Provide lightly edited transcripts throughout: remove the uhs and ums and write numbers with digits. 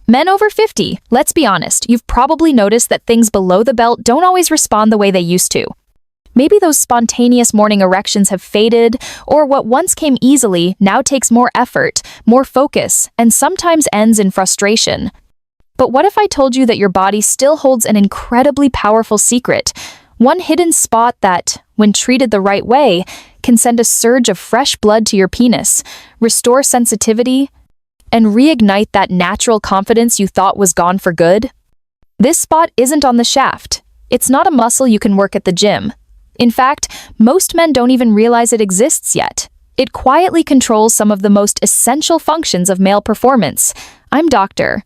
Men over 50, let's be honest, you've probably noticed that things below the belt don't always respond the way they used to. Maybe those spontaneous morning erections have faded, or what once came easily now takes more effort, more focus, and sometimes ends in frustration. But what if I told you that your body still holds an incredibly powerful secret, one hidden spot that, when treated the right way, can send a surge of fresh blood to your penis, restore sensitivity, and reignite that natural confidence you thought was gone for good? This spot isn't on the shaft. It's not a muscle you can work at the gym. In fact, most men don't even realize it exists yet. It quietly controls some of the most essential functions of male performance. I'm Dr.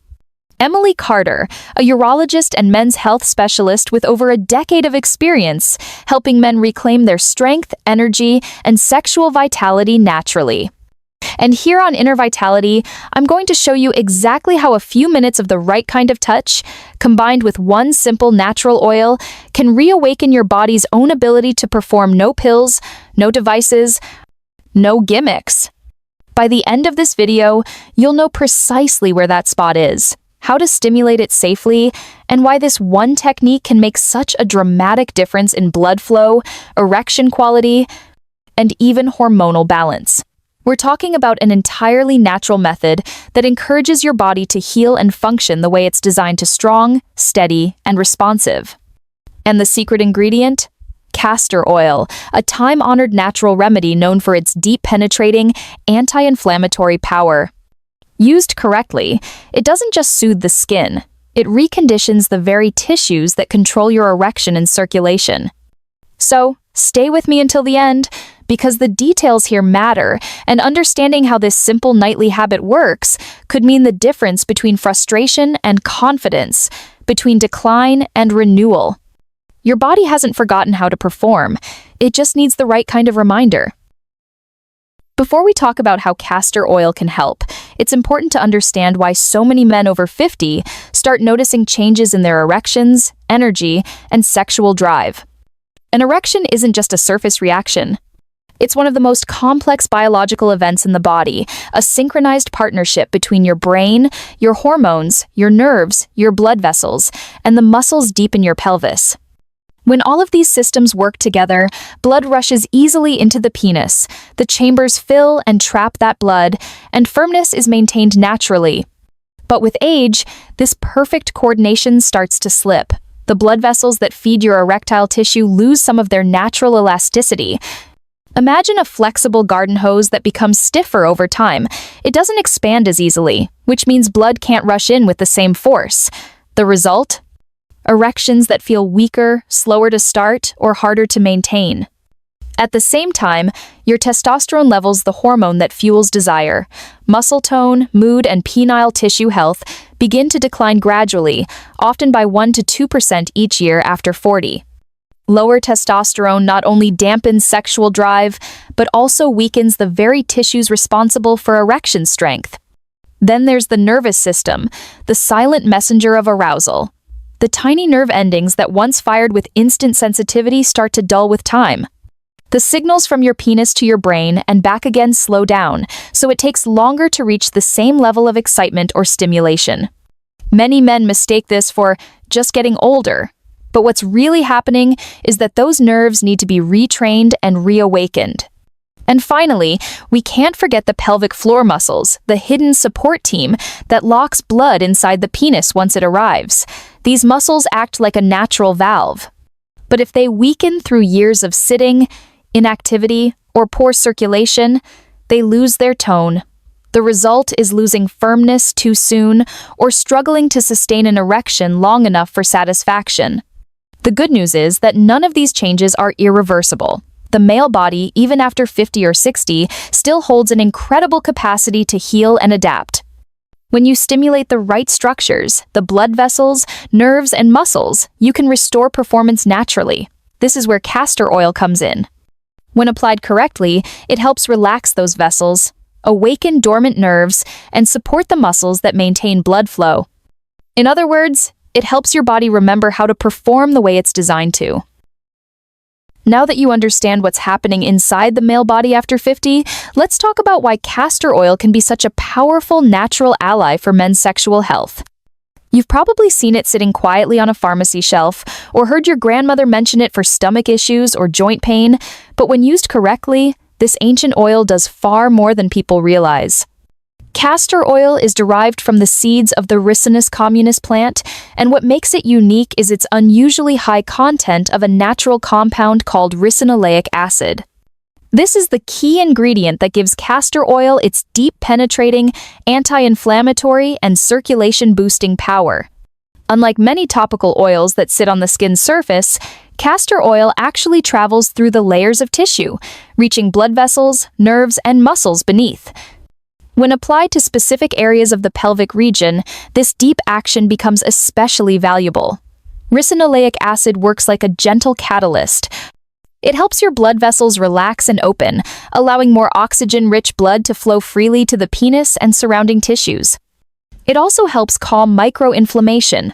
Emily Carter, a urologist and men's health specialist with over a decade of experience, helping men reclaim their strength, energy, and sexual vitality naturally. And here on Inner Vitality, I'm going to show you exactly how a few minutes of the right kind of touch, combined with one simple natural oil, can reawaken your body's own ability to perform no pills, no devices, no gimmicks. By the end of this video, you'll know precisely where that spot is, how to stimulate it safely, and why this one technique can make such a dramatic difference in blood flow, erection quality, and even hormonal balance. We're talking about an entirely natural method that encourages your body to heal and function the way it's designed to: strong, steady, and responsive. And the secret ingredient? Castor oil, a time-honored natural remedy known for its deep-penetrating, anti-inflammatory power. Used correctly, it doesn't just soothe the skin, it reconditions the very tissues that control your erection and circulation. So, stay with me until the end, because the details here matter, and understanding how this simple nightly habit works could mean the difference between frustration and confidence, between decline and renewal. Your body hasn't forgotten how to perform, it just needs the right kind of reminder. Before we talk about how castor oil can help, it's important to understand why so many men over 50 start noticing changes in their erections, energy, and sexual drive. An erection isn't just a surface reaction. It's one of the most complex biological events in the body, a synchronized partnership between your brain, your hormones, your nerves, your blood vessels, and the muscles deep in your pelvis. When all of these systems work together, blood rushes easily into the penis, the chambers fill and trap that blood, and firmness is maintained naturally. But with age, this perfect coordination starts to slip. The blood vessels that feed your erectile tissue lose some of their natural elasticity. Imagine a flexible garden hose that becomes stiffer over time. It doesn't expand as easily, which means blood can't rush in with the same force. The result? Erections that feel weaker, slower to start, or harder to maintain. At the same time, your testosterone levels, the hormone that fuels desire, muscle tone, mood, and penile tissue health, begin to decline gradually, often by 1 to 2% each year after 40. Lower testosterone not only dampens sexual drive, but also weakens the very tissues responsible for erection strength. Then there's the nervous system, the silent messenger of arousal. The tiny nerve endings that once fired with instant sensitivity start to dull with time. The signals from your penis to your brain and back again slow down, so it takes longer to reach the same level of excitement or stimulation. Many men mistake this for just getting older. But what's really happening is that those nerves need to be retrained and reawakened. And finally, we can't forget the pelvic floor muscles, the hidden support team that locks blood inside the penis once it arrives. These muscles act like a natural valve. But if they weaken through years of sitting, inactivity, or poor circulation, they lose their tone. The result is losing firmness too soon or struggling to sustain an erection long enough for satisfaction. The good news is that none of these changes are irreversible. The male body, even after 50 or 60, still holds an incredible capacity to heal and adapt. When you stimulate the right structures, the blood vessels, nerves, and muscles, you can restore performance naturally. This is where castor oil comes in. When applied correctly, it helps relax those vessels, awaken dormant nerves, and support the muscles that maintain blood flow. In other words, it helps your body remember how to perform the way it's designed to. Now that you understand what's happening inside the male body after 50, let's talk about why castor oil can be such a powerful natural ally for men's sexual health. You've probably seen it sitting quietly on a pharmacy shelf, or heard your grandmother mention it for stomach issues or joint pain, but when used correctly, this ancient oil does far more than people realize. Castor oil is derived from the seeds of the Ricinus communis plant, and what makes it unique is its unusually high content of a natural compound called ricinoleic acid. This is the key ingredient that gives castor oil its deep penetrating, anti-inflammatory, and circulation-boosting power. Unlike many topical oils that sit on the skin's surface, castor oil actually travels through the layers of tissue, reaching blood vessels, nerves, and muscles beneath. When applied to specific areas of the pelvic region, this deep action becomes especially valuable. Ricinoleic acid works like a gentle catalyst. It helps your blood vessels relax and open, allowing more oxygen-rich blood to flow freely to the penis and surrounding tissues. It also helps calm microinflammation,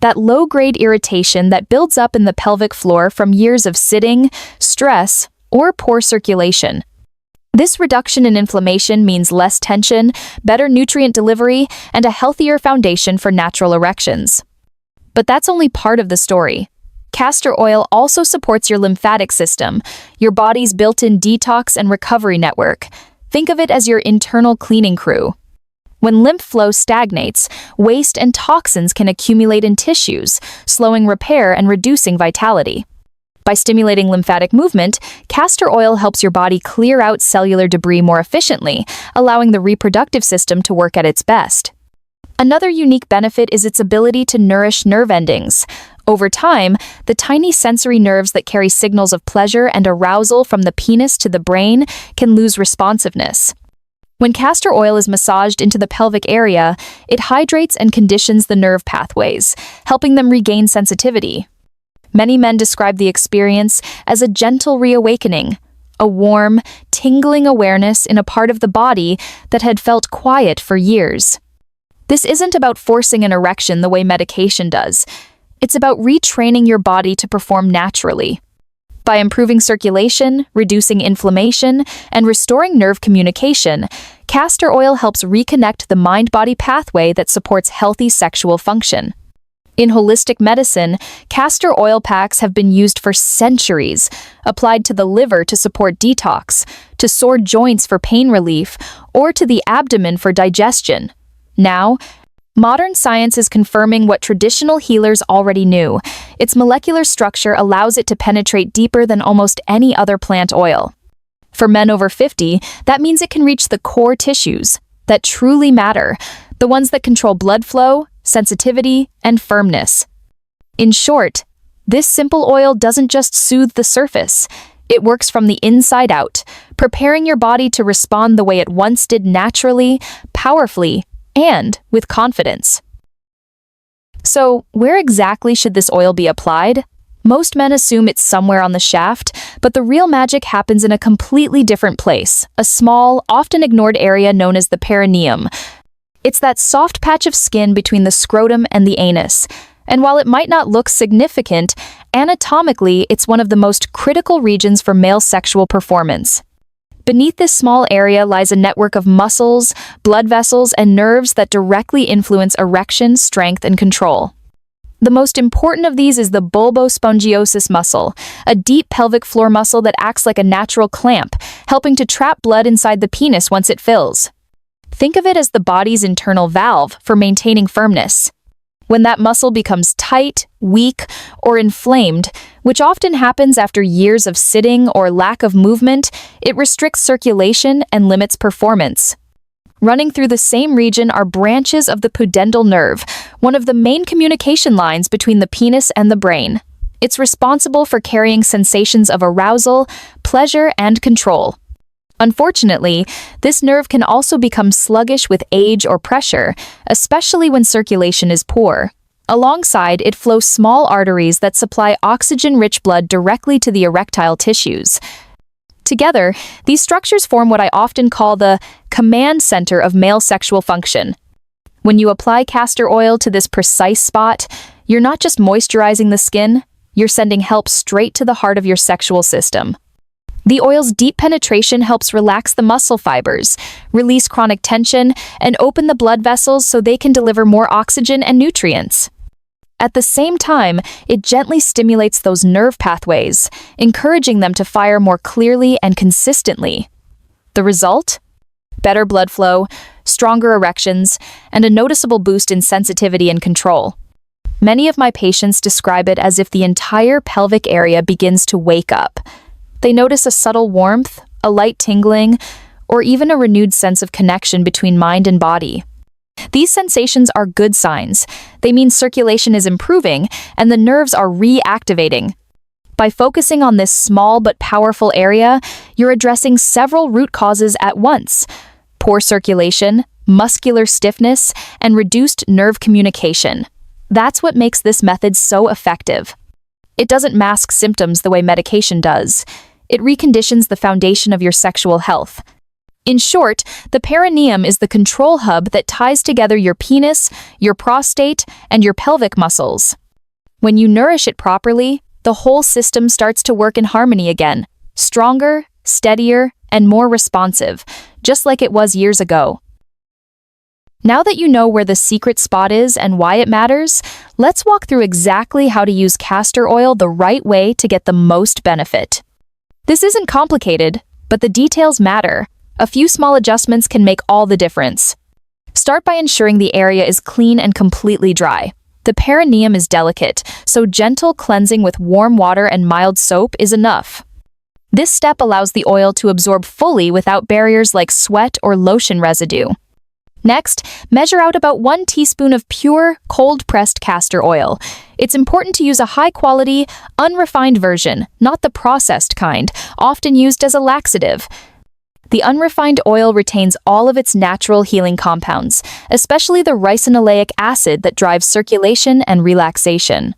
that low-grade irritation that builds up in the pelvic floor from years of sitting, stress, or poor circulation. This reduction in inflammation means less tension, better nutrient delivery, and a healthier foundation for natural erections. But that's only part of the story. Castor oil also supports your lymphatic system, your body's built-in detox and recovery network. Think of it as your internal cleaning crew. When lymph flow stagnates, waste and toxins can accumulate in tissues, slowing repair and reducing vitality. By stimulating lymphatic movement, castor oil helps your body clear out cellular debris more efficiently, allowing the reproductive system to work at its best. Another unique benefit is its ability to nourish nerve endings. Over time, the tiny sensory nerves that carry signals of pleasure and arousal from the penis to the brain can lose responsiveness. When castor oil is massaged into the pelvic area, it hydrates and conditions the nerve pathways, helping them regain sensitivity. Many men describe the experience as a gentle reawakening, a warm, tingling awareness in a part of the body that had felt quiet for years. This isn't about forcing an erection the way medication does. It's about retraining your body to perform naturally. By improving circulation, reducing inflammation, and restoring nerve communication, castor oil helps reconnect the mind-body pathway that supports healthy sexual function. In holistic medicine, castor oil packs have been used for centuries, applied to the liver to support detox, to sore joints for pain relief, or to the abdomen for digestion. Now, modern science is confirming what traditional healers already knew. Its molecular structure allows it to penetrate deeper than almost any other plant oil. For men over 50, that means it can reach the core tissues that truly matter, the ones that control blood flow, sensitivity, and firmness. In short, this simple oil doesn't just soothe the surface. It works from the inside out, preparing your body to respond the way it once did naturally, powerfully, and with confidence. So, where exactly should this oil be applied? Most men assume it's somewhere on the shaft, but the real magic happens in a completely different place, a small, often ignored area known as the perineum. It's that soft patch of skin between the scrotum and the anus. And while it might not look significant, anatomically it's one of the most critical regions for male sexual performance. Beneath this small area lies a network of muscles, blood vessels, and nerves that directly influence erection, strength, and control. The most important of these is the bulbospongiosus muscle, a deep pelvic floor muscle that acts like a natural clamp, helping to trap blood inside the penis once it fills. Think of it as the body's internal valve for maintaining firmness. When that muscle becomes tight, weak, or inflamed, which often happens after years of sitting or lack of movement, it restricts circulation and limits performance. Running through the same region are branches of the pudendal nerve, one of the main communication lines between the penis and the brain. It's responsible for carrying sensations of arousal, pleasure, and control. Unfortunately, this nerve can also become sluggish with age or pressure, especially when circulation is poor. Alongside, it flows small arteries that supply oxygen-rich blood directly to the erectile tissues. Together, these structures form what I often call the command center of male sexual function. When you apply castor oil to this precise spot, you're not just moisturizing the skin, You're sending help straight to the heart of your sexual system. The oil's deep penetration helps relax the muscle fibers, release chronic tension, and open the blood vessels so they can deliver more oxygen and nutrients. At the same time, it gently stimulates those nerve pathways, encouraging them to fire more clearly and consistently. The result? Better blood flow, stronger erections, and a noticeable boost in sensitivity and control. Many of my patients describe it as if the entire pelvic area begins to wake up. They notice a subtle warmth, a light tingling, or even a renewed sense of connection between mind and body. These sensations are good signs. They mean circulation is improving and the nerves are reactivating. By focusing on this small but powerful area, you're addressing several root causes at once: poor circulation, muscular stiffness, and reduced nerve communication. That's what makes this method so effective. It doesn't mask symptoms the way medication does. It reconditions the foundation of your sexual health. In short, the perineum is the control hub that ties together your penis, your prostate, and your pelvic muscles. When you nourish it properly, the whole system starts to work in harmony again, stronger, steadier, and more responsive, just like it was years ago. Now that you know where the secret spot is and why it matters, let's walk through exactly how to use castor oil the right way to get the most benefit. This isn't complicated, but the details matter. A few small adjustments can make all the difference. Start by ensuring the area is clean and completely dry. The perineum is delicate, so gentle cleansing with warm water and mild soap is enough. This step allows the oil to absorb fully without barriers like sweat or lotion residue. Next, measure out about 1 teaspoon of pure, cold-pressed castor oil. It's important to use a high-quality, unrefined version, not the processed kind, often used as a laxative. The unrefined oil retains all of its natural healing compounds, especially the ricinoleic acid that drives circulation and relaxation.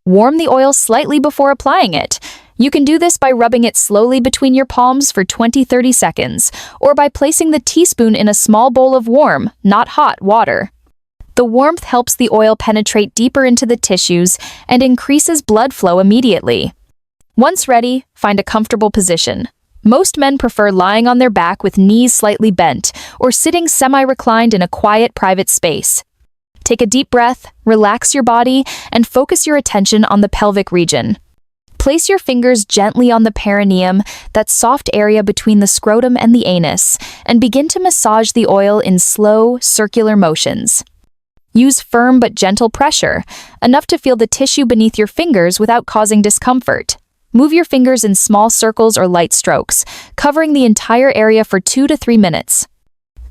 Warm the oil slightly before applying it. You can do this by rubbing it slowly between your palms for 20-30 seconds, or by placing the teaspoon in a small bowl of warm, not hot, water. The warmth helps the oil penetrate deeper into the tissues and increases blood flow immediately. Once ready, find a comfortable position. Most men prefer lying on their back with knees slightly bent, or sitting semi-reclined in a quiet, private space. Take a deep breath, relax your body, and focus your attention on the pelvic region. Place your fingers gently on the perineum, that soft area between the scrotum and the anus, and begin to massage the oil in slow, circular motions. Use firm but gentle pressure, enough to feel the tissue beneath your fingers without causing discomfort. Move your fingers in small circles or light strokes, covering the entire area for 2 to 3 minutes.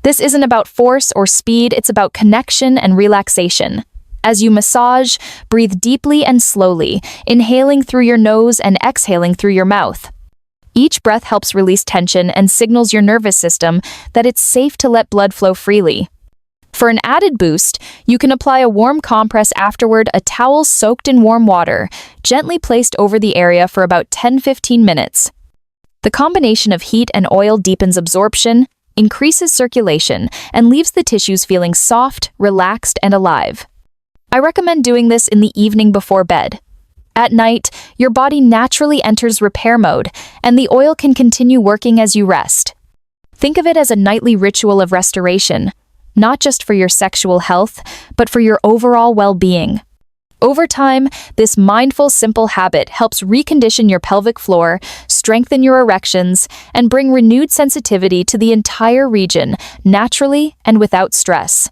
This isn't about force or speed, it's about connection and relaxation. As you massage, breathe deeply and slowly, inhaling through your nose and exhaling through your mouth. Each breath helps release tension and signals your nervous system that it's safe to let blood flow freely. For an added boost, you can apply a warm compress afterward, a towel soaked in warm water, gently placed over the area for about 10-15 minutes. The combination of heat and oil deepens absorption, increases circulation, and leaves the tissues feeling soft, relaxed, and alive. I recommend doing this in the evening before bed. At night, your body naturally enters repair mode, and the oil can continue working as you rest. Think of it as a nightly ritual of restoration, not just for your sexual health, but for your overall well-being. Over time, this mindful, simple habit helps recondition your pelvic floor, strengthen your erections, and bring renewed sensitivity to the entire region, naturally and without stress.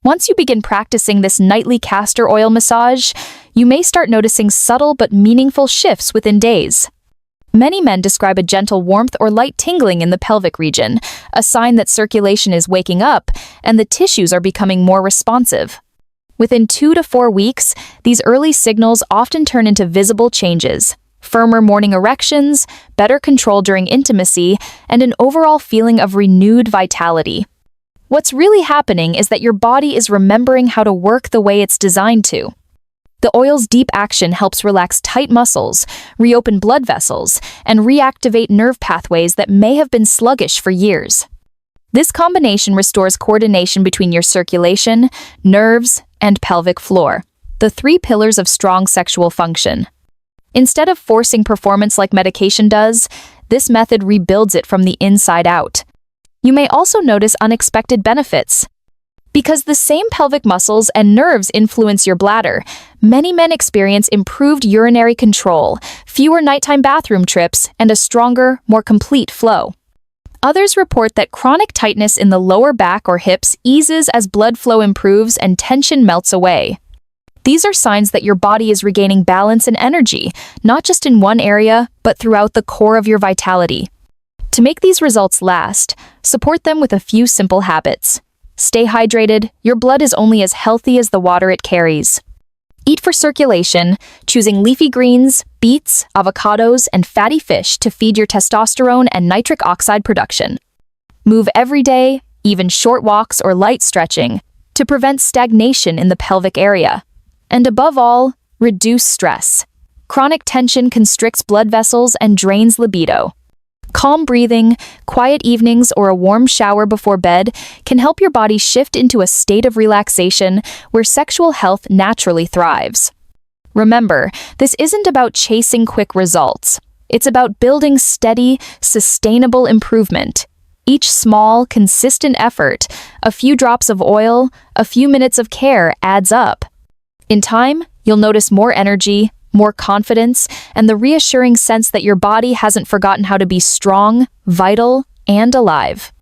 Once you begin practicing this nightly castor oil massage, you may start noticing subtle but meaningful shifts within days. Many men describe a gentle warmth or light tingling in the pelvic region, a sign that circulation is waking up and the tissues are becoming more responsive. Within 2 to 4 weeks, these early signals often turn into visible changes: firmer morning erections, better control during intimacy, and an overall feeling of renewed vitality. What's really happening is that your body is remembering how to work the way it's designed to. The oil's deep action helps relax tight muscles, reopen blood vessels, and reactivate nerve pathways that may have been sluggish for years. This combination restores coordination between your circulation, nerves, and pelvic floor. the 3 pillars of strong sexual function. Instead of forcing performance like medication does, this method rebuilds it from the inside out. You may also notice unexpected benefits. Because the same pelvic muscles and nerves influence your bladder, many men experience improved urinary control, fewer nighttime bathroom trips, and a stronger, more complete flow. Others report that chronic tightness in the lower back or hips eases as blood flow improves and tension melts away. These are signs that your body is regaining balance and energy, not just in one area, but throughout the core of your vitality. To make these results last, support them with a few simple habits. Stay hydrated. Your blood is only as healthy as the water it carries. Eat for circulation, choosing leafy greens, beets, avocados, and fatty fish to feed your testosterone and nitric oxide production. Move every day, even short walks or light stretching, to prevent stagnation in the pelvic area. And above all, reduce stress. Chronic tension constricts blood vessels and drains libido. Calm breathing, quiet evenings, or a warm shower before bed can help your body shift into a state of relaxation where sexual health naturally thrives. Remember, this isn't about chasing quick results. It's about building steady, sustainable improvement. Each small, consistent effort, a few drops of oil, a few minutes of care adds up. In time, you'll notice more energy, more confidence, and the reassuring sense that your body hasn't forgotten how to be strong, vital, and alive.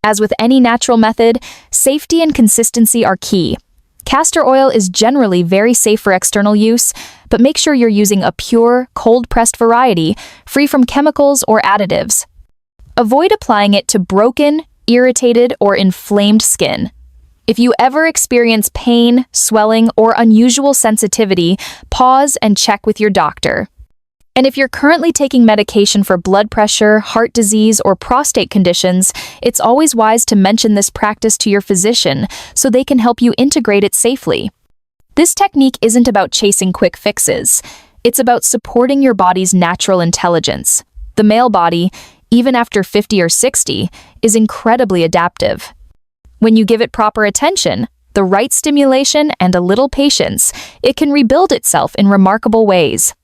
As with any natural method, safety and consistency are key. Castor oil is generally very safe for external use, but make sure you're using a pure, cold-pressed variety, free from chemicals or additives. Avoid applying it to broken, irritated, or inflamed skin. If you ever experience pain, swelling, or unusual sensitivity, pause and check with your doctor. And if you're currently taking medication for blood pressure, heart disease, or prostate conditions, it's always wise to mention this practice to your physician so they can help you integrate it safely. This technique isn't about chasing quick fixes. It's about supporting your body's natural intelligence. The male body, even after 50 or 60, is incredibly adaptive. When you give it proper attention, the right stimulation, and a little patience, it can rebuild itself in remarkable ways.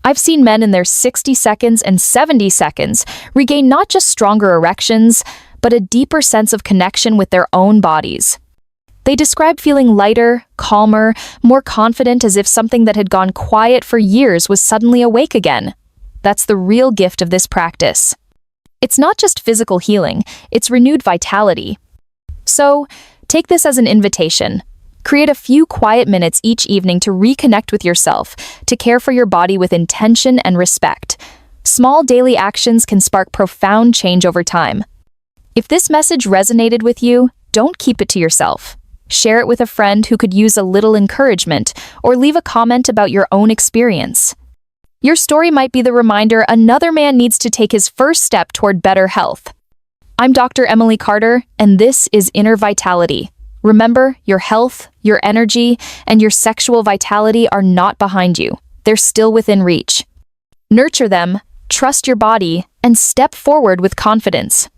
I've seen men in their 60 seconds and 70 seconds regain not just stronger erections, but a deeper sense of connection with their own bodies. They describe feeling lighter, calmer, more confident, as if something that had gone quiet for years was suddenly awake again. That's the real gift of this practice. It's not just physical healing, it's renewed vitality. So, take this as an invitation. Create a few quiet minutes each evening to reconnect with yourself, to care for your body with intention and respect. Small daily actions can spark profound change over time. If this message resonated with you, don't keep it to yourself. Share it with a friend who could use a little encouragement, or leave a comment about your own experience. Your story might be the reminder another man needs to take his first step toward better health. I'm Dr. Emily Carter, and this is Inner Vitality. Remember, your health, your energy, and your sexual vitality are not behind you. They're still within reach. Nurture them, trust your body, and step forward with confidence.